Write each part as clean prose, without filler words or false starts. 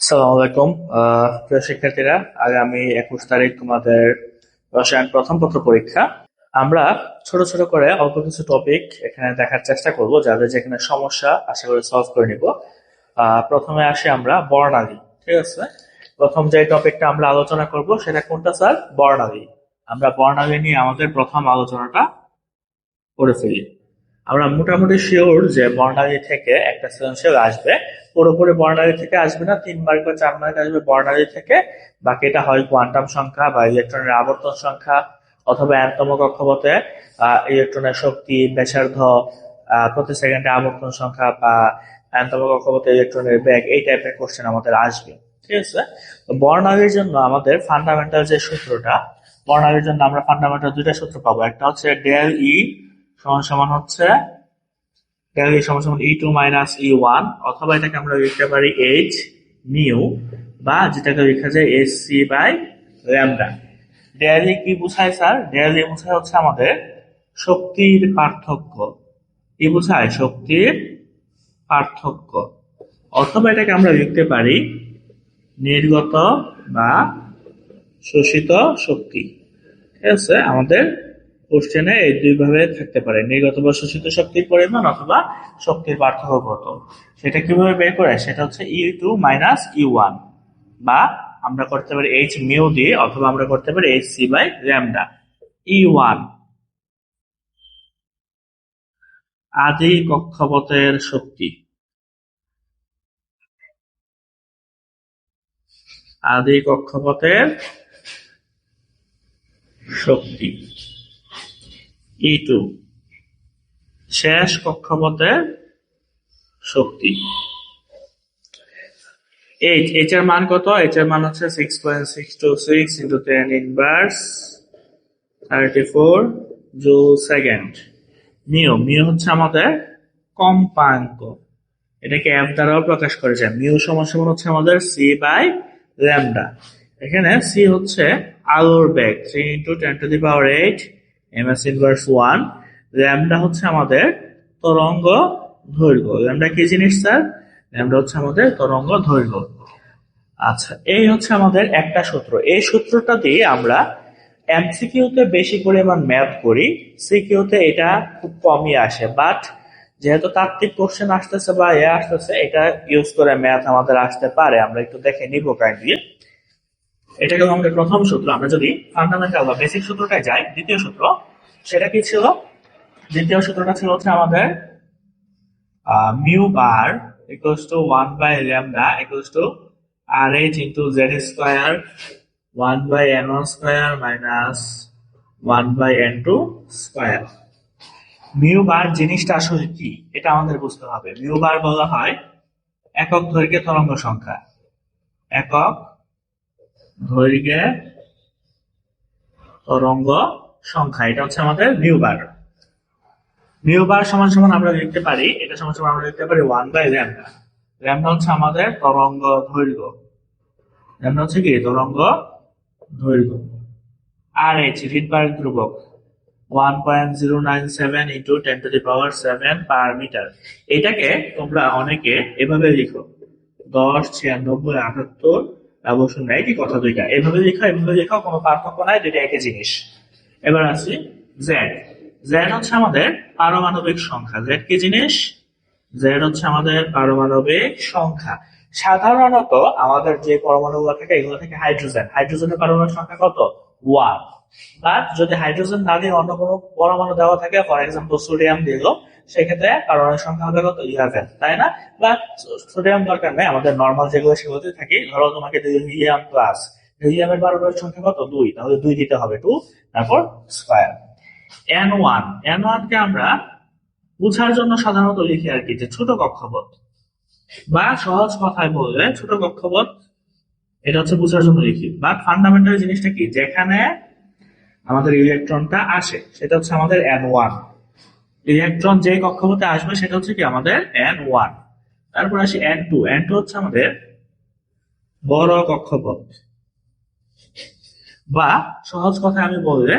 সালাম আলাইকুম। প্রিয় শিক্ষার্থীরা, আগামী 21 তারিখ তোমাদের রসায়ন প্রথম পত্র পরীক্ষা। আমরা ছোট ছোট করে অল্প কিছু টপিক এখানে দেখার চেষ্টা করব, যাদের যেখানে সমস্যা আশা করি সলভ করে নিব। প্রথমে আসি আমরা বর্ণালী। ঠিক আছে, প্রথম যে টপিকটা আমরা আলোচনা করব সেটা কোনটা স্যার? বর্ণালী। আমরা বর্ণালী নিয়ে আমাদের প্রথম আলোচনাটা করে ফেলি। আমরা মোটামুটি শিওর যে বর্ণালী থেকে একটা সৃজনশীল আসবে। পুরোপুরি বর্ণালী থেকে আসবে না, 3 মার্ক বা 4 মার্ক আসবে বর্ণালী থেকে। বাকিটা হয় কোয়ান্টাম সংখ্যা বা ইলেকট্রনের আবর্তন সংখ্যা, অথবা এনতম কক্ষপথে ইলেকট্রনের শক্তি, ব্যাসার্ধ, প্রতি সেকেন্ডে আবর্তন সংখ্যা, বা এনতম কক্ষপথে ইলেকট্রনের বেগ, এই টাইপের কোশ্চেন আমাদের আসবে। ঠিক আছে, তো বর্ণালীর জন্য আমাদের ফান্ডামেন্টাল যে সূত্রটা, বর্ণালীর জন্য আমরা ফান্ডামেন্টাল দুইটা সূত্র পাবো। একটা হচ্ছে ডেল ই সমান সমান হচ্ছে ডেল ই সমান সমান E2 মাইনাস E1, অথবা এটাকে আমরা লিখতে পারি H মিউ, বা যেটাকে লেখা যায় SC বাই ল্যামডা। ডেল ই কি বোঝায় স্যার? ডেল ই বোঝায় হচ্ছে আমাদের শক্তির পার্থক্য। কি বোঝায়? শক্তির পার্থক্য। অথবা এটাকে আমরা লিখতে পারি নির্গত বা শোষিত শক্তি। ঠিক আছে, আমাদের কোশ্চেনে এই দুই ভাবে থাকতে পারে, নির্গত বা শোষিত শক্তির পরিমাণ অথবা শক্তির পার্থক্য কত। সেটা কিভাবে বের করে? সেটা হচ্ছে E2 মাইনাস E1, বা আমরা করতে পারি H মিউ দিয়ে, অথবা আমরা করতে পারি HC বাই ল্যামডা। E1 আদি কক্ষপথের শক্তি। আদি কক্ষপথের শক্তি E2 শেষ কক্ষপথের শক্তি। এইচ এর মান কত? এইচ এর মান হচ্ছে 6.626 into 10 inverse 34 joule second. Mu হচ্ছে আমাদের কম্পাঙ্ক, এটাকে এফ দ্বারাও প্রকাশ করা যায়। মিউ সমান সমান হচ্ছে আমাদের সি বাই ল্যামডা। এখানে সি হচ্ছে আলোর বেগ 3 ইন্টু 10⁸ ms ইনভার্স 1। ল্যামডা হচ্ছে আমাদের তরঙ্গ দৈর্ঘ্য। ল্যামডা কি জিনিস স্যার? ল্যামডা হচ্ছে আমাদের তরঙ্গ দৈর্ঘ্য। আচ্ছা, এই হচ্ছে আমাদের একটা সূত্র। এই সূত্রটা দিয়ে আমরা এমসিকিউতে বেশি পরিমাণ ম্যাথ করি, সিকিউতে এটা খুব কমই আসে। বাট যেহেতু তাত্ত্বিক কোশ্চেন আসতেছে বা আসতেছে, এটা ইউজ করে ম্যাথ আমাদের আসতে পারে। আমরা একটু দেখে নিব কাইন্ডলি। এটা গেল আমাদের প্রথম সূত্র। আমরা যদি ফান্ডামেন্টাল বা বেসিক সূত্রটায় যাই, দ্বিতীয় সূত্র সেটা কি ছিল? দ্বিতীয় সূত্রটা ছিল হচ্ছে আমাদের mu bar equals to 1 by lambda equals to RH into Z square 1 by n1 square minus 1 by n2 square. Mu bar জিনিসটা আসলে কি, এটা আমাদের বুঝতে হবে। মিউ বার বলা হয় একক দৈর্ঘ্যে তরঙ্গ সংখ্যা। একক দৈর্ঘ্যে তরঙ্গ সংখ্যা, এটা হচ্ছে আমাদের মিউ বার। মিউ বার সমান সমান আমরা লিখতে পারি, এটা সমান সমান আমরা লিখতে পারি 1 বাই ল্যামডা। ল্যামডা হচ্ছে আমাদের তরঙ্গ দৈর্ঘ্য। ল্যামডা হচ্ছে কি? তরঙ্গ দৈর্ঘ্য। আর এইচ রিডবার্গ ধ্রুবক 1.097 ইন্টু 10⁻7 পার মিটার। এটাকে তোমরা অনেকে এভাবে লিখো 10, 96, 78 শূন্য, একই কথা দুইটা। এভাবে লেখা এভাবে লেখা কোনো পার্থক্য নাই, দুইটা একই জিনিস। এবার আসি জেড। জেড হচ্ছে আমাদের পারমাণবিক সংখ্যা। জেড কি জিনিস? জেড হচ্ছে আমাদের পারমাণবিক সংখ্যা। সাধারণত আমাদের যে পরমাণুগুলো থাকে এগুলো থেকে হাইড্রোজেন, হাইড্রোজেনের পারমাণবিক সংখ্যা কত? 1। বাট যদি হাইড্রোজেন না দিয়ে অন্য কোনো পরমাণু দেওয়া থাকে, ফর এক্সাম্পল সোডিয়াম দিল, সেক্ষেত্রে পারমাণবিক সংখ্যা হবে কত? 11, তাই না? বা সোডিয়াম দরকার নেই, আমাদের নর্মাল যেগুলো সেগুলোতে থাকি। ধরো তোমাকে হিলিয়াম প্লাস, হিলিয়ামের পারমাণবিক সংখ্যা কত? 2, তাহলে 2 দিতে হবে, 2 তারপর স্কয়ার। N1 কে আমরা বোঝার জন্য সাধারণত লিখি আর কি যে ছোট কক্ষপথ, বা সহজ কথায় বললে ছোট কক্ষপথ, এটা হচ্ছে বোঝার জন্য লিখি। বাট ফান্ডামেন্টাল জিনিসটা কি? যেখানে আমাদের ইলেকট্রনটা আসে সেটা হচ্ছে আমাদের N1। ইলেকট্রন যে কক্ষপথে আসবে সেটা হচ্ছে কি? আমাদের N1। তারপর আসি N2। N2 হচ্ছে আমাদের বড় কক্ষপথ, বা সহজ কথায় আমি বললে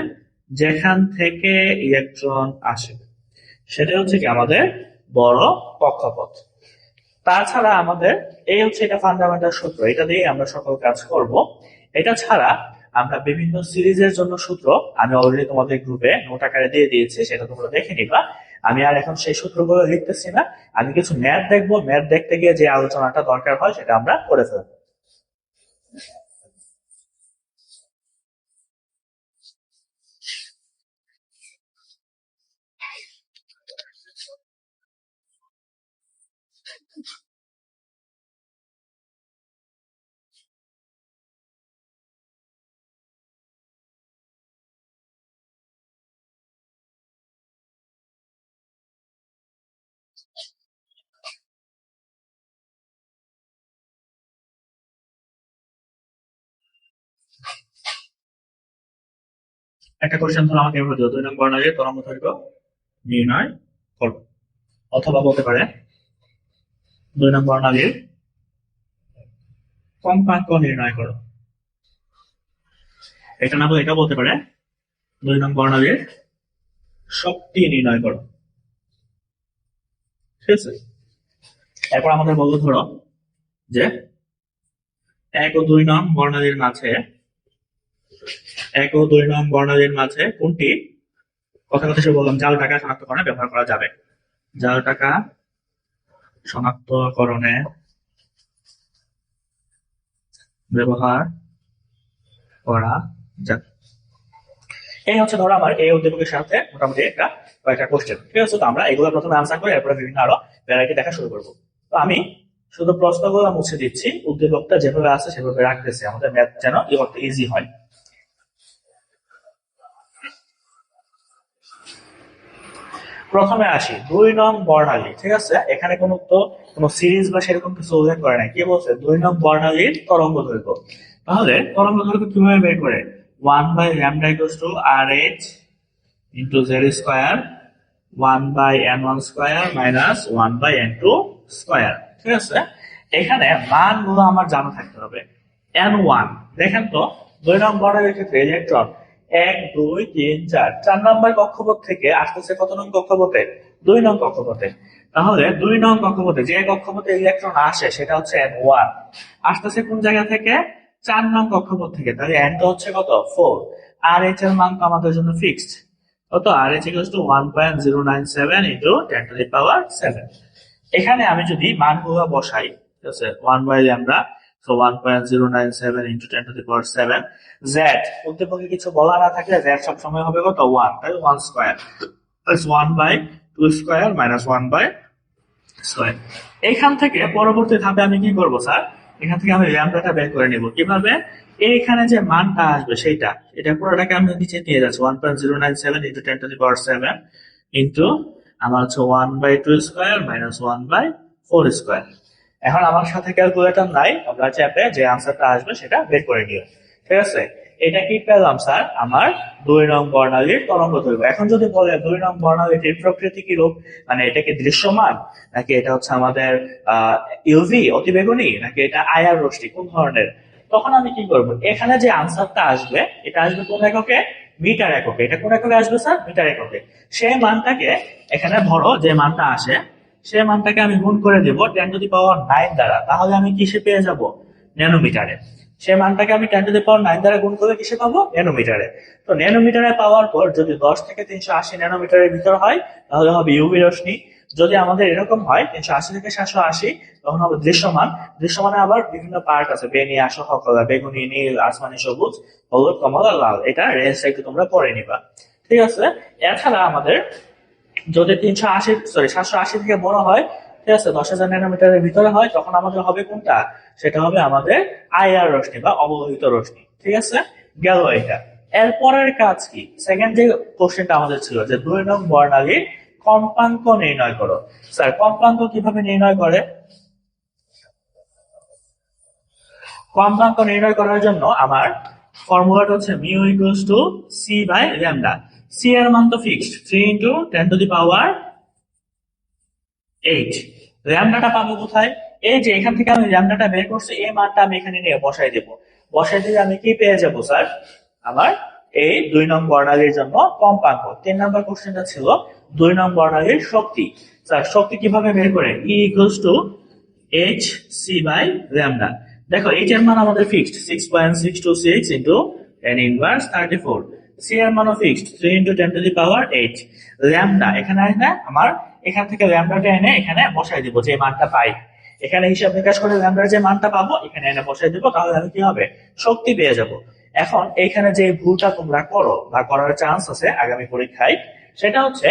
যেখান থেকে ইলেকট্রন আসে সেটা হচ্ছে কি? আমাদের বড় কক্ষপথ। তাছাড়া আমাদের এই হচ্ছে এটা ফান্ডামেন্টাল সূত্র, এটা দিয়ে আমরা সকল কাজ করব। এটা ছাড়া আমরা বিভিন্ন সিরিজের জন্য সূত্র আমি অলরেডি তোমাদের গ্রুপে নোট আকারে দিয়ে দিয়েছি, সেটা তোমরা দেখে নিবা। আমি আর এখন সেই সূত্রগুলো লিখতেছি না, আমি কিছু ম্যাথ দেখবো, ম্যাথ দেখতে গিয়ে যে আলোচনাটা দরকার হয় সেটা আমরা করে ফেলবো। একটা কোশ্চেন ধরো আমাকে এভাবে দিও, 2 নং বর্ণালীর তরঙ্গ দৈর্ঘ্য নির্ণয় করো। অথবা বলতে পারে 2 নং বর্ণালীর কম্পাঙ্ক নির্ণয় করো। এটা না বলে এটা বলতে পারে 2 নং বর্ণালীর শক্তি নির্ণয় করো। ঠিক আছে, এরপর আমাদের বলবো ধরো যে 1 ও 2 নং বর্ণালীর মাঝে 1 ও 2 নং বর্ণালীর মাঝে কোনটি কথা কথা সে বললাম জাল টাকা শনাক্তকরণে ব্যবহার করা যাবে। জাল টাকা শনাক্তকরণে ব্যবহার করা যাবে। এই হচ্ছে ধরো আমার এই উদ্দীপকের সাথে মোটামুটি একটা কয়েকটা কোশ্চেন। ঠিক আছে, তো আমরা এগুলো প্রথমে আনসার করে এরপরে বিভিন্ন আরো ভ্যারাইটি দেখা শুরু করবো। তো আমি শুধু প্রশ্নগুলো মুছে দিচ্ছি, উদ্দীপকটা যেভাবে আছে সেভাবে রাখতেছি, আমাদের ম্যাথ যেন ইজি হয়। প্রথমে আসি 2 নং বর্ণালী। ঠিক আছে, এখানে কোনো সিরিজ বা সেরকম কিছু উল্লেখ করে নাই, কি বলছে 2 নং বর্ণালীর তরঙ্গ দৈর্ঘ্য। তাহলে তরঙ্গ দৈর্ঘ্য কিভাবে বের করে, 1/λ = RH into z square 1/n1 square minus 1/n2 square। ঠিক আছে, এখানে মানগুলো আমার জানা থাকতে হবে। n1 দেখেন তো, 2 নং বর্ণালীর ক্ষেত্রে ইলেকট্রন 1 2 3 4 4 নম্বর কক্ষপথ থেকে আসতেছে কত নং কক্ষপথে, 2 নং কক্ষপথে। তাহলে 2 নং কক্ষপথে যে কক্ষপথে ইলেকট্রন আসে সেটা হচ্ছে n1, আসতেছে কোন জায়গা থেকে, 4 নং কক্ষপথ থেকে। তাহলে n টা হচ্ছে কত, 4। আর h এর মান তো আমাদের জন্য ফিক্সড, কত, RH = 1.097 into 10⁻⁷। এখানে আমি যদি মানগুলো বসাই, ঠিক আছে, 1/λ, so 1.097 into 10⁻⁷। z উদ্দীপকে কিছু বলা না থাকলে z সবসময় হবে কত, 1, তাই 1 স্কয়ার, প্লাস 1/2 স্কয়ার মাইনাস 1/স্কয়ার। এখান থেকে পরবর্তী ধাপে আমি কি করব স্যার, এখান থেকে আমি ল্যামডাটা বের করে নিব। কিভাবে, এইখানে যে মানটা আসবে সেইটা, এটা পুরোটাকে আমি নিচে নিয়ে যাচ্ছি, 1.097 into 10⁻⁷ ইন্টু আমার হচ্ছে 1/2 স্কয়ার মাইনাস 1/4 স্কয়ার। এখন আমার সাথে ক্যালকুলেটর নাই, আমরা চ্যাপে যে আনসারটা আসবে সেটা বের করে নিও। ঠিক আছে, এটা কি পেলাম স্যার, আমার 2 নং বর্ণালীর তরঙ্গ দৈর্ঘ্য। এখন যদি বলে 2 নং বর্ণালীটির প্রকৃতি কি রূপ, মানে এটা কি দৃশ্যমান, নাকি এটা হচ্ছে আমাদের ইউভি অতিবেগুনি, নাকি এটা আইআর রশ্মি, কোন ধরনের, তখন আমি কি করব, এখানে যে আনসারটা আসবে এটা আসবে কোন এককে, মিটার এককে। এটা কোন এককে আসবে স্যার, মিটার এককে। সেই মানটাকে এখানে ধরো যে মানটা আসে সেই মানটাকে আমি গুণ করে দেব 10⁹ দ্বারা, তাহলে আমি কিসে পেয়ে যাব, ন্যানোমিটারে। সেই মানটাকে আমি 10⁹ দ্বারা গুণ করলে কিসে পাবো, ন্যানোমিটারে। তো ন্যানোমিটারে পাওয়ার পর যদি 10 থেকে 380 ন্যানোমিটারের ভিতর হয় তাহলে হবে ইউভি রশ্মি। যদি আমাদের এরকম হয় 380 থেকে 780 তখন হবে দৃশ্যমান। দৃশ্যমানে আবার বিভিন্ন পার্ট আছে, বেনিয়া, সহকলা, বেগুনি, নীল, আসমানি, সবুজ, হলুদ, কমলা, লাল। এটা রেঞ্জটা একটু তোমরা পড়ে নিবা। ঠিক আছে, এছাড়া আমাদের যদি 780 থেকে বড় হয়, ঠিক আছে, 10,000 ন্যানোমিটারের ভিতরে হয়, তখন আমাদের হবে কোনটা, সেটা হবে আমাদের আইআর রশ্মি বা অবলোহিত রশ্মি। ঠিক আছে, গেল এটা। এরপরের কাজ কি, সেকেন্ড যে কোশ্চেনটা আমাদের ছিল যে 2 নং বর্ণালীর কম্পাঙ্ক নির্ণয় করো। স্যার কম্পাঙ্ক কিভাবে নির্ণয় করে, কম্পাঙ্ক নির্ণয় করার জন্য আমার ফর্মুলাটা হচ্ছে mu equals to c/λ। C এর মান তো ফিক্সড, 3 into 10⁸। ল্যামডাটা পাবো কোথায়, এই যে এখান থেকে আমি ল্যামডাটা বের করছি, এই মানটা আমি এখানে নিয়ে বসাই দেব। বসাই দিলে আমি কি পেয়ে যাবো স্যার, আমার এই 2 নং বর্ণালীর জন্য কম্পাঙ্ক। 3 নম্বর কোশ্চেনটা ছিল 2 নং বর্ণালীর শক্তি। স্যার শক্তি কিভাবে বের করে, E = H C by lambda. দেখো এইচ এর মান আমাদের ফিক্সড 6.626 ইন্টু 10^34। সি এর মানও ফিক্সড 3 ইন্টু 10^8। ল্যামডা এখানে আসবে আমার, এখান থেকে ল্যামডাটা এনে এখানে বসাই দিব যে মানটা পাই। এখানে হিসাব নিকাশ করে ল্যামডার যে মানটা পাবো এখানে এনে বসাই দিব, তাহলে আমি কি হবে শক্তি পেয়ে যাব। এখন এইখানে যে ভুলটা তোমরা করো বা করার চান্স আছে আগামী পরীক্ষায়, সেটা হচ্ছে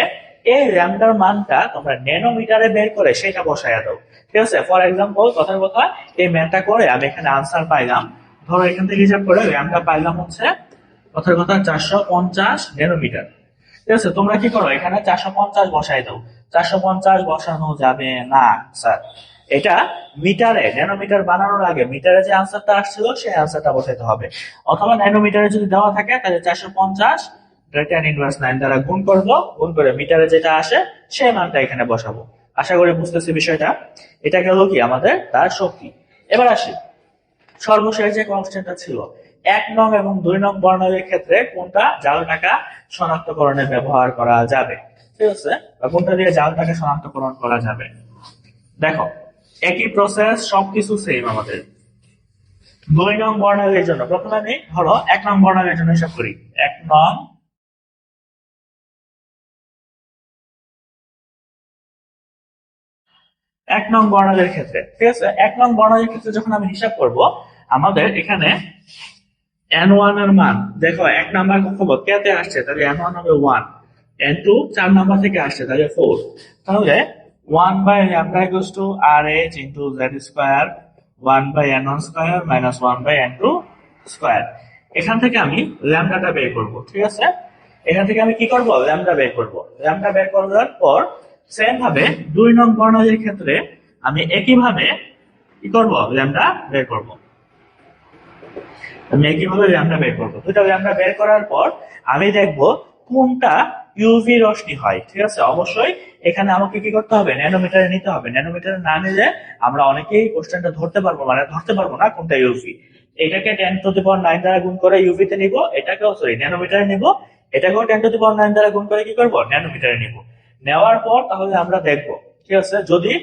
এই ল্যামডার মানটা তোমরা ন্যানোমিটারে বের করে সেটা বসাইয়া দাও। ঠিক আছে, ফর এক্সাম্পল কথার কথা এই ম্যাথটা করে আমি এখানে আনসার পাইলাম, ধরো এখান থেকে হিসাব করে ল্যামডা পাইলাম হচ্ছে কথার কথা 450 ন্যানোমিটার। ঠিক আছে, তোমরা কি করো এখানে 450 বসাই দাও। 450 বসানো যাবে না স্যার, এটা মিটারে ন্যানোমিটার বানানোর আগে মিটারে যে আনসারটা আসছিল সেই আনসারটা বসাইতে হবে। অথবা ন্যানোমিটারে যদি দেওয়া থাকে তাহলে 450 tan−9 দ্বারা গুণ করবো, গুণ করে মিটারে যেটা আসে সেই মানটা এখানে বসাবো। আশা করি বুঝতেছি বিষয়টা। এটা গেল কি আমাদের তার শক্তি। এবার আসি সর্বশেষ যে কনস্ট্যান্টটা ছিল 1 নং এবং 2 নং বর্ণালীর ক্ষেত্রে কোনটা জাল টাকা শনাক্তকরণে ব্যবহার করা যাবে। ঠিক আছে, বা কোনটা দিয়ে জাল টাকা শনাক্তকরণ করা যাবে। দেখো একই প্রসেস, সবকিছু সেম আমাদের। 2 নং বর্ণালীর জন্য প্রথমে আমি ধরো 1 নং বর্ণালীর জন্য হিসাব করি। 1 নং বর্ণালীর ক্ষেত্রে, ঠিক আছে, 1 নং বর্ণালীর ক্ষেত্রে যখন আমি হিসাব করব আমাদের এখানে n1 এর মান, দেখো 1 নাম্বার কক্ষপথ কেতে আসছে তাহলে n1 হবে 1, n2 4 নাম্বার থেকে আসছে তাহলে 4, তাহলে 1/λ=rh into z square 1/n1 square minus 1/n2 square। এখান থেকে আমি ল্যামডাটা বের করব। ঠিক আছে, এখান থেকে আমি কি করব ল্যামডা বের করব। ল্যামডা বের করার পর সেম ভাবে 2 নং বর্ণালীর ক্ষেত্রে আমি একই ভাবে কি করব ল্যামডা বের করব। আমি একইভাবে ল্যামডা বের করবো। দুইটা ল্যামডা বের করার পর আমি দেখব কোনটা ইউভি রশ্মি হয়। ঠিক আছে, অবশ্যই এখানে আমাকে কি করতে হবে ন্যানোমিটারে নিতে হবে। ন্যানোমিটারে না নিলে আমরা অনেকেই কোশ্চেনটা ধরতে পারবো না কোনটা ইউভি। এটাকে 10⁹ দ্বারা গুণ করে ইউভি তে নিব, এটাকেও ন্যানোমিটারে নিব, এটাকেও 10⁹ দ্বারা গুণ করে কি করব ন্যানোমিটারে নিব। নেওয়ার পর তাহলে আমরা দেখব, ঠিক আছে, যদি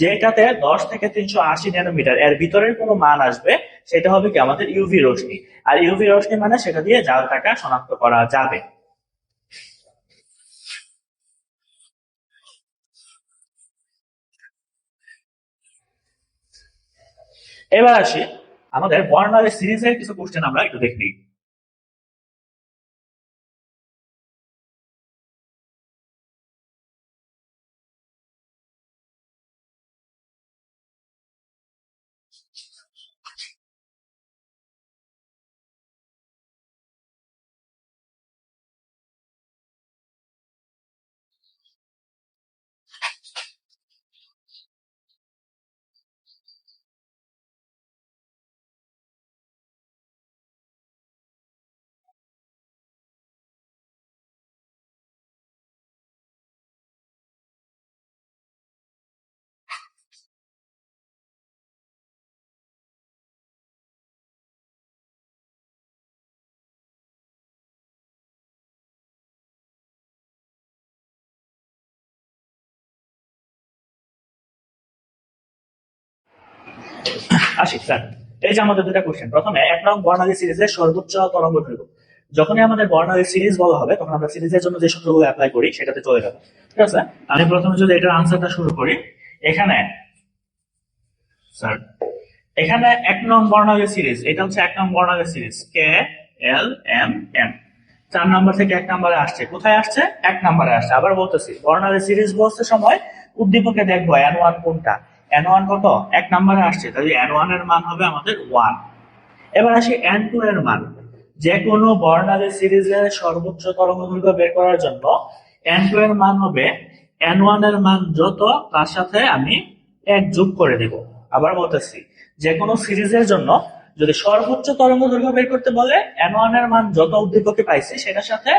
যেটাতে 10 থেকে 380 ন্যানোমিটার এর ভিতরের কোনো মান আসবে সেটা হবে কি আমাদের ইউভি রশ্মি। আর ইউভি রশ্মি মানে সেটা দিয়ে জাল টাকা শনাক্ত করা যাবে। এবার আসি আমাদের বর্ণালী সিরিজের কিছু কোশ্চেন আমরা একটু দেখি। আসি স্যার, এই যে আমাদের দুটা কোশ্চেন, প্রথমে 1 নং বর্ণালী সিরিজের সর্বোচ্চ তরঙ্গ দৈর্ঘ্য। যখনই আমাদের বর্ণালী সিরিজ বলা হবে তখন আমরা সিরিজের জন্য যে সূত্রগুলো অ্যাপ্লাই করি সেটাতে চলে যাবো। ঠিক আছে, আমি প্রথমে যদি এটার আনসারটা শুরু করি, এখানে স্যার এখানে 1 নং বর্ণালী সিরিজ, এটা হচ্ছে 1 নং বর্ণালী সিরিজ কে এল এম এন, 4 নাম্বার থেকে 1 নাম্বারে আসছে। কোথায় আসছে 1 নাম্বারে আসছে। আবার বলতেছি বর্ণালী সিরিজ বলতে সময় উদ্দীপকে দেখবো n1 কোনটা, n1 কত 1 নাম্বারে আসছে, তাহলে n1 এর মান হবে আমাদের 1। এবার আসি n2 এর মান। যে কোনো বর্ণালী সিরিজের সর্বোচ্চ তরঙ্গদৈর্ঘ্য বের করার জন্য n2 এর মান হবে n1 এর মান যত তার সাথে আমি 1 যোগ করে দিব। আবার বলতেছি যে কোনো সিরিজের জন্য যদি সর্বোচ্চ তরঙ্গদৈর্ঘ্য বের করতে বলে n1 এর মান যত উদ্দীপকে পাইছি সেটার সাথে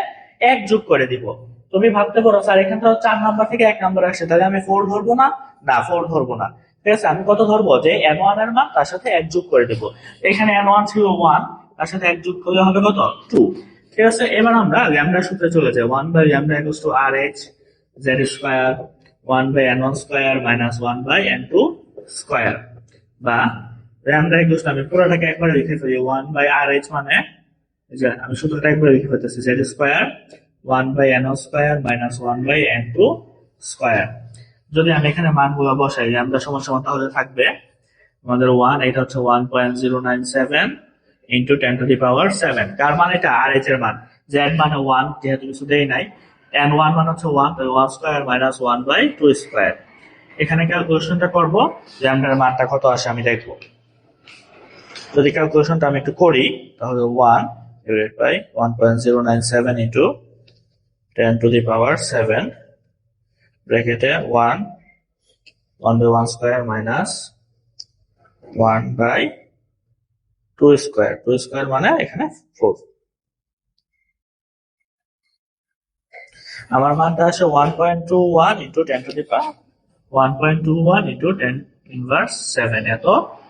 1 যোগ করে দিব। তুমি ভাবতে পারো স্যার এখানে তো 4 নাম্বার থেকে 1 নাম্বার আসছে, তাহলে আমি 4 ধরবো না? না, 4 ধরবো না। ঠিক আছে, আমি কত ধরবো যে n1 এর মান তার সাথে 1 যোগ করে দেব। এখানে n1 ছিল 1, তার সাথে 1 যোগ করলে হবে কত 2। ঠিক আছে, এবার আমরা ল্যামডা সূত্রে চলে যাই। 1/λ=rh z square 1/n1 square minus 1/n2 square, বা ল্যামডা ইকুয়াল টু, আমি পুরোটাকে একবারে লিখে ফেলি 1/rh, মানে যে আমি শুধু এটা একবারে লিখে ফেলতেছি z square 1/n square minus 1/n2 square. যদি আমি এখানে মানগুলো বসাই ল্যামডা সমান সমান, তাহলে থাকবে আমাদের 1, এটা হচ্ছে 1.097 ইন্টু 10⁻⁷। কার মান এটা? rh এর মান। z মানে 1, যেহেতু কিছু দেই নাই। n1 মানে হচ্ছে 1, তাহলে 1 স্কোয়ার মাইনাস 1/2 স্কোয়ার। এখানে ক্যালকুলেশনটা করবো, ল্যামডার মানটা কত আসে আমি দেখবো। যদি ক্যালকুলেশনটা আমি একটু করি, তাহলে 1 ডিভাইডেড বাই 1.097 ইন্টু 10⁻⁷, ব্র্যাকেটে 1/1 স্কোয়ার মাইনাস 1/2 স্কোয়ার, 2 স্কোয়ার মানে এখানে 4। আমার মানটা আসে 1.21 ইন্টু 10⁻1.21 ইন্টু 10⁻⁷, এত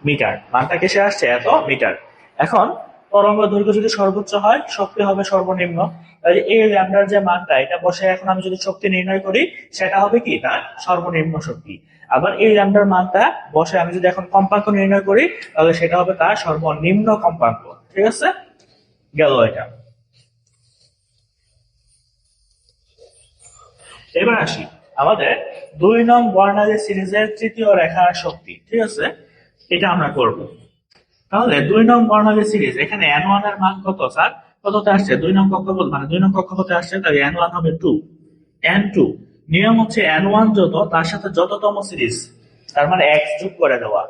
মিটার। মানটা কিসে আসছে? এত মিটার। এখন তরঙ্গ দৈর্ঘ্য যদি সর্বোচ্চ হয়, শক্তি হবে সর্বনিম্ন। তাই এই ল্যামডার যে মানটা, এটা বসে এখন আমি যদি শক্তি নির্ণয় করি, সেটা হবে কি? তার সর্বনিম্ন শক্তি। আবার এই ল্যামডার মানটা বসে আমি যদি এখন কম্পাঙ্ক নির্ণয় করি, তাহলে সেটা হবে তার সর্বনিম্ন কম্পাঙ্ক। ঠিক আছে, গেল এটা। এবার আসি আমাদের 2 নং বর্ণালী সিরিজের তৃতীয় রেখার শক্তি। ঠিক আছে, এটা আমরা করব। তাহলে 2 নং বর্ণালী সিরিজ, এখানে n1 এর মান কত স্যার? কততে আসছে? 2 নং কক্ষপথ, মানে 2 নং কক্ষপথে আসছে, তাই n1 হবে 2। n2 নিয়ম হচ্ছে n1 যত, তার সাথে যততম সিরিজ, তার মানে x যোগ করে দেওয়া।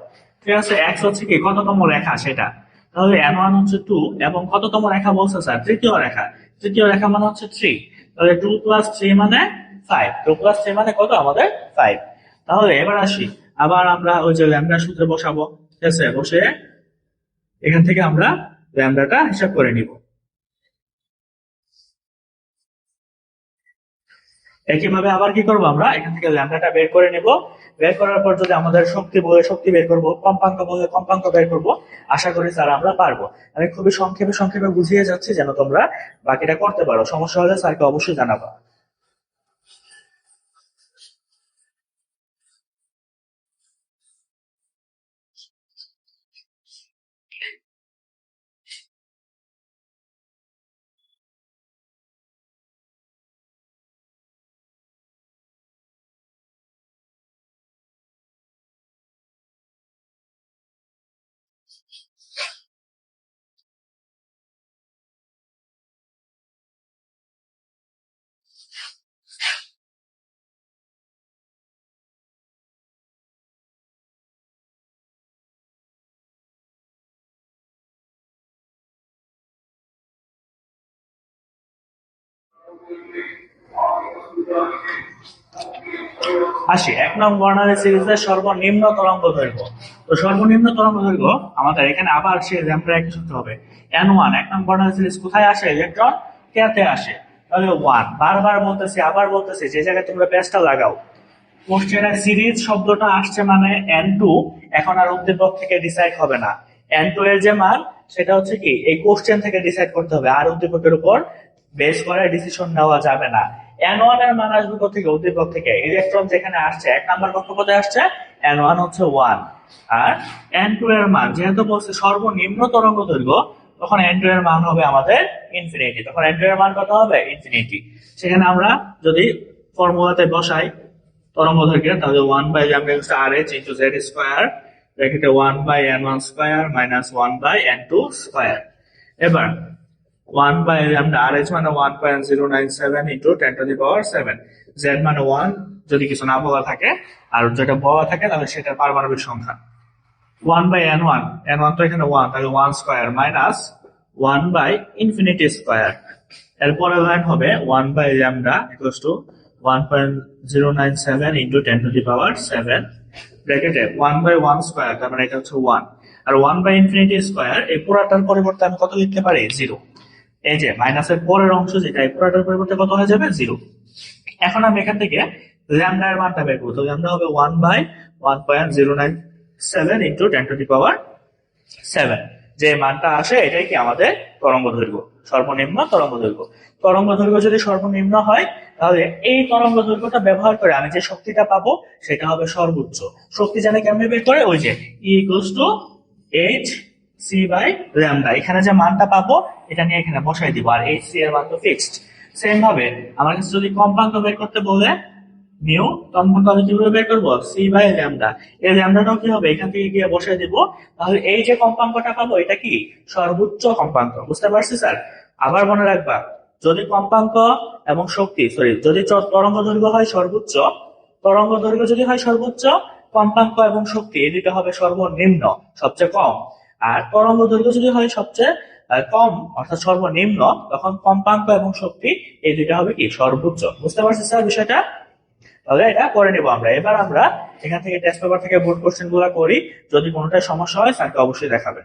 ঠিক আছে, x হচ্ছে কি? কততম রেখা সেটা। তাহলে n1 হচ্ছে 2, এবং কততম রেখা বলছে স্যার? তৃতীয় রেখা। তৃতীয় রেখা মানে হচ্ছে 3। তাহলে 2 + 3 মানে 5। 2 + 3 মানে কত? আমাদের 5। তাহলে এবার আসি, আবার আমরা ওই যে ল্যামডা সূত্রে বসাবো। ঠিক আছে, বসে এখান থেকে আমরা ল্যামডাটা হিসাব করে নিব। একইভাবে আবার কি করবো, আমরা এখান থেকে ল্যামডাটা বের করে নিব। বের করার পর যদি আমাদের শক্তি বলে শক্তি বের করব, কম্পাঙ্ক বলে কম্পাঙ্ক বের করব। আশা করি স্যার আমরা পারবো। আমি খুবই সংক্ষেপে সংক্ষেপে বুঝিয়ে যাচ্ছি, যেন তোমরা বাকিটা করতে পারো। সমস্যা হলে স্যারকে অবশ্যই জানাবা। আসি 1 নং বর্ণালী সিরিজের সর্বনিম্ন তরঙ্গ দৈর্ঘ্য। তো সর্বনিম্ন তরঙ্গ দৈর্ঘ্য আমাদের এখানে আবার সেই র্যাম্পটা একই সূত্র হবে। n1, 1 নং বর্ণালী সিরিজ কোথায় আসে? ইলেকট্রন কেতে আসে। তাহলে 1, বারবার বলতেছি, আবার বলতেছি, যে জায়গায় তোমরা পেজটা লাগাও। কোশ্চেনে সিরিজ শব্দটা আসছে মানে n2, এখন আর উদ্দীপক থেকে ডিসাইড হবে না। n2 এর যে মান, সেটা হচ্ছে কি এই কোশ্চেন থেকে ডিসাইড করতে হবে, আর উদ্দীপকের উপর বেস করে ডিসিশন নেওয়া যাবে না। n1 এর মান আসবে কোথেকে? উদ্দীপক থেকে। ইলেকট্রন যেখানে আসছে, 1 নাম্বার কক্ষপথে আসছে, n1 হচ্ছে 1। আর n2 এর মান, যেহেতু বলছে সর্বনিম্ন তরঙ্গ দৈর্ঘ্য, তখন n2 এর মান হবে আমাদের ইনফিনিটি। তখন n2 এর মান কত হবে? ইনফিনিটি। সেখানে আমরা যদি ফর্মুলাতে বসাই তরঙ্গ দৈর্ঘ্য, তাহলে 1/λ/rh ইন্টু z স্কোয়ার, ব্র্যাকেটে 1/n1 square minus 1/n2 square. এবার 1/λ/rh মানে 1.097 ইন্টু 10⁻⁷, z মানে 1 যদি কিছু না বলা থাকে, আর যেটা বলা থাকে তাহলে সেটার পারমাণবিক সংখ্যা। 1/n1, n1 তো এখানে 1, তাহলে 1 স্কোয়ার মাইনাস 1/ইনফিনিটি স্কোয়ার। এরপরে লাইন হবে 1/λ ইকুয়ালস টু 1.097 ইন্টু 10⁻⁷, ব্র্যাকেটে 1/1 স্কোয়ার, তার মানে এটা হচ্ছে 1। আর 1/ইনফিনিটি স্কোয়ার, এই পুরাটার পরিবর্তে আমি কত লিখতে পারি? 0। এই যে মাইনাসের পরের অংশ যেটা, এই পুরাটার পরিবর্তে কত হয়ে যাবে? 0। এখন আমি এখান থেকে ল্যামডা এর মানটা বের করবো। তো ল্যামডা হবে 1/1.097 ইন্টু 10⁻⁷। যে মানটা আসে এটাই কি আমাদের তরঙ্গ দৈর্ঘ্য, সর্বনিম্ন তরঙ্গ দৈর্ঘ্য। তরঙ্গ দৈর্ঘ্য যদি সর্বনিম্ন হয় তাহলে এই তরঙ্গ দৈর্ঘ্যটা ব্যবহার করে আমি যে শক্তিটা পাবো সেটা হবে সর্বোচ্চ। শক্তি জানে কেমনে বের করে, ওই যে E equals to H C by lambda, এখানে যে মানটা পাবো এটা নিয়ে এখানে বসাই দিব, আর এইচ সি এর মান তো ফিক্সড। সেম ভাবে আমার কাছে যদি কম্পাঙ্ক বের করতে বলে মিউ, তখন আমি কিভাবে বের করবো, সি বাই ল্যামডা। এই ল্যামডাটাও কি হবে, এখান থেকে গিয়ে বসিয়ে দিব। তাহলে এই যে কম্পাঙ্কটা পাবো এটা কি সর্বোচ্চ কম্পাঙ্ক, বুঝতে পারছি স্যার? আবার মনে রাখবা, যদি কম্পাঙ্ক এবং শক্তি যদি তরঙ্গ দৈর্ঘ্য হয় সর্বোচ্চ, তরঙ্গ দৈর্ঘ্য যদি হয় সর্বোচ্চ, কম্পাঙ্ক এবং শক্তি এই দুইটা হবে সর্বনিম্ন, সবচেয়ে কম। আর তরঙ্গ দৈর্ঘ্য যদি হয় সবচেয়ে কম অর্থাৎ সর্বনিম্ন, তখন কম্পাঙ্ক এবং শক্তি এই দুইটা হবে কি সর্বোচ্চ। বুঝতে পারছি স্যার বিষয়টা? তাহলে এটা করে নিবো আমরা। এবার আমরা এখান থেকে টেস্ট পেপার থেকে বোর্ড কোশ্চেন গুলা করি, যদি কোনোটাই সমস্যা হয় স্যারকে অবশ্যই দেখাবেন।